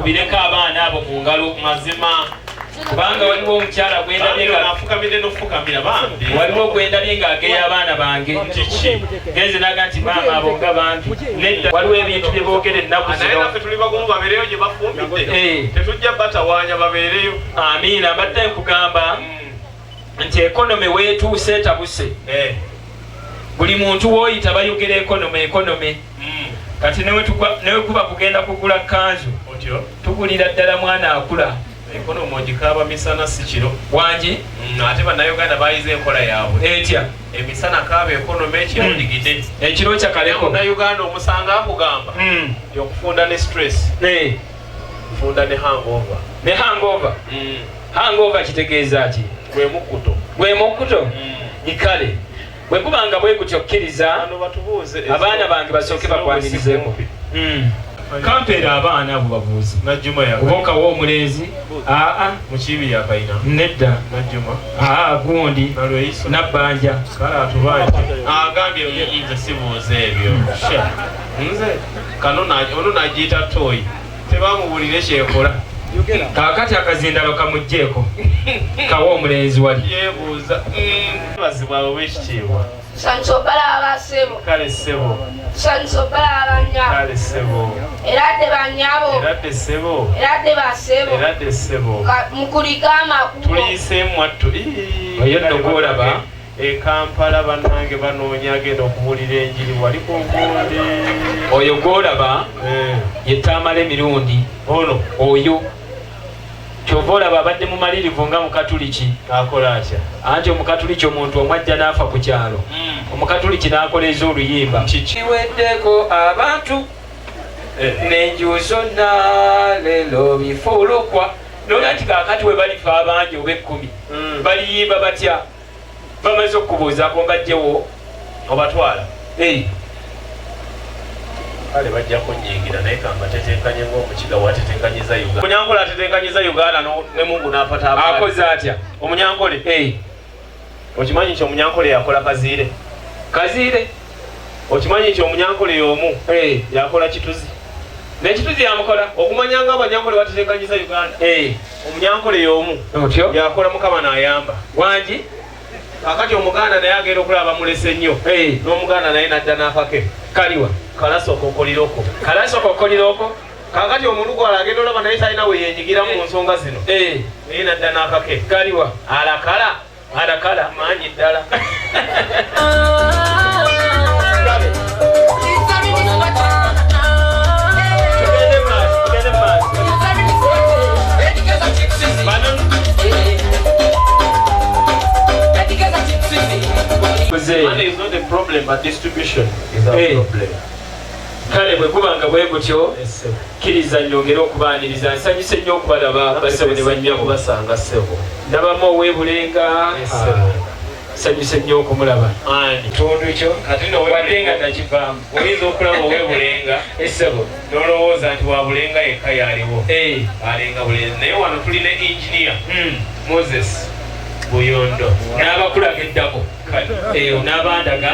tukubireko abaana abo ku ngalo mazima kubanga waliwo omukyala gwendabye nafukamire nofukamira bambi waliwo gwendabye ng'ageya abaana bange kiki genze naga nti maama abo nga bantu nedda waliwo ebintu bye boogera ennaku zino naffe tuli bagumu babeereyo gye bafumbidde tetujja batawaanya babeereyo amiina mbadde nkugamba nti ekonomi weetuuse etabuse buli muntu w'oyita bayogera ekonomi kati newe kuba kugenda kugula kanzu tugulira ddala mwana akula ekonomi ogikaaba misana si kiro wangi ate bannayuganda bayiza enkola yaabwe etya emisana kaaba ekonomi ekiro digide ekiro kyakaleko munnayuganda omusanga akugamba yokufunda ne stress funda ne hangover kitegeeza ki gwe mukkuto ikale bwe kubanga bwe kutyo kkiriza abaana bange basooke bakwanirizeeko kampeera abaana abo babuuzi obokawo omulenzi mukibi yakayina nedda gundi nabbanja agambye nze sibuuza ebyo nze ono nagiyita toyi tebamubulire kyekola kakati akazindalo kamugjeeko kawa omulenzi wali yebuuza bazibwawe wekitiibwa sansobala abasebo kale sebo sansobala abanya kale sebo eradde banyabo eradde sebo eradde basebo eradde sebo mukulika amakubo tuliseemu attu oyo nno gwolaba Kampala bannange banoonya agenda okubuulira enjiri wali ku nkundi oyo gwolaba yetamala emirundi ono oyo kyova olaba abadde mumalirivu nga mukatuliki akola atya anti omukatuliki omuntu omwajja n'afa ku kyalo omukatuliki n'akoleeza oluyimba kiweddeko abantu n'enju zonna leero bifuulukwa nolya nti kaakati we balifa abangi oba 10 baliyimba batya bamaze okubuuzaako mbajjewo obatwala kale bajja kunyingira naye kamba tetenkanye ng'omukiga watetenkanyiza Uganda omunyankole atetenkanyiza Uganda ne mungu n'apata abaana akoze atya omunyankole okimanyi nti omunyankole yakola kaziire okimanyi nti omunyankole y'omu yakola kituzi n'ekituzi yamukola okumanya nga abanyankole batetenkanyiza Uganda omunyankole y'omu yakola mukama n'ayamba wangi kakati omuganda naye agenda okulaba mulese nnyo n'omuganda naye nadda n'akake kaliwa kalasokokoliroko kakati omuntu gwala agenda olaba naye talina we yenyigira mu nsonga zino naye nadda n'akake kaliwa alakala maanyi ddala Money is not a problem, but distribution is a problem. Kale bwe kubanga bwe gutyo kkiriza nnyongera okubaaniriza nsanyuse nnyo okubalaba basebo ne bannyabo basanga ssebo ndabamu oweebulenga nsanyuse nnyo okumulaba kitundu kyo kati wadde nga nakivaamu oyinza okulaba oweebulenga essebo n'olowooza nti wabulenga yekka yaliwo alenga bulenzi naye wano tulina engineer Moses Buyondo n'abakulaga eddako n'abandaga